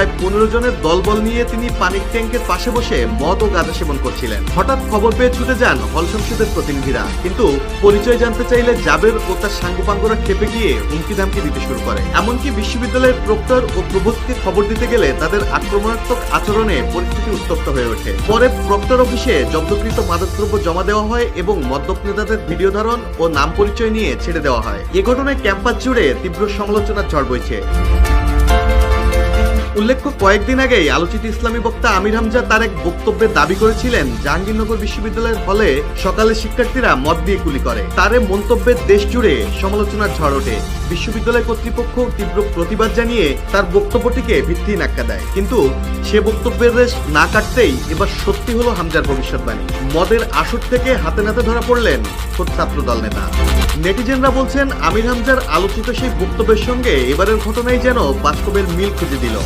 প্রায় 15 জনের দলবল নিয়ে তিনি পানির ট্যাঙ্কের পাশে বসে মদ ও গাঁজা সেবন করছিলেন। হঠাৎ খবর পেয়ে ছুটে যান হল শমশেদের প্রতিনিধিরা, কিন্তু পরিচয় জানতে চাইলে জাবের ও তার সাঙ্গপাঙ্গরা খেপে গিয়ে হুমকি ধামকি দিতে শুরু করে। এমনকি বিশ্ববিদ্যালয়ের প্রক্টর ও প্রভোস্টকে খবর দিতে গেলে তাদের আক্রমণাত্মক আচরণে পরিস্থিতি উত্তপ্ত হয়ে ওঠে। পরে প্রক্টর অফিসে জব্দকৃত মাদকদ্রব্য জমা দেওয়া হয় এবং মদ্যপ নেতাদের ভিডিও ধারণ ও নাম পরিচয় নিয়ে ছেড়ে দেওয়া হয়। এ ঘটনায় ক্যাম্পাস জুড়ে তীব্র সমালোচনার ঝড় বইছে। উল্লেখ্য, কয়েকদিন আগেই আলোচিত ইসলামী বক্তা আমির হামজা তার এক বক্তব্যে দাবি করেছিলেন জাহাঙ্গীরনগর বিশ্ববিদ্যালয়ের হলে সকালে শিক্ষার্থীরা মদ দিয়ে গুলি করে। তার এই মন্তব্যের দেশ জুড়ে সমালোচনার ঝড় ওঠে। বিশ্ববিদ্যালয় কর্তৃপক্ষ তীব্র প্রতিবাদ জানিয়ে তার বক্তব্যটিকে ভিত্তিহীন আখ্যা দেয়, কিন্তু সে বক্তব্যের রেশ না কাটতেই এবার সত্যি হলো হামজার ভবিষ্যৎবাণী। মদের আসর থেকে হাতে নাতে ধরা পড়লেন খোদ ছাত্রদল নেতা। নেটিজেনরা বলছেন আমির হামজার আলোচিত সেই বক্তব্যের সঙ্গে এবারের ঘটনাই যেন বাস্তবের মিল খুঁজে দিল।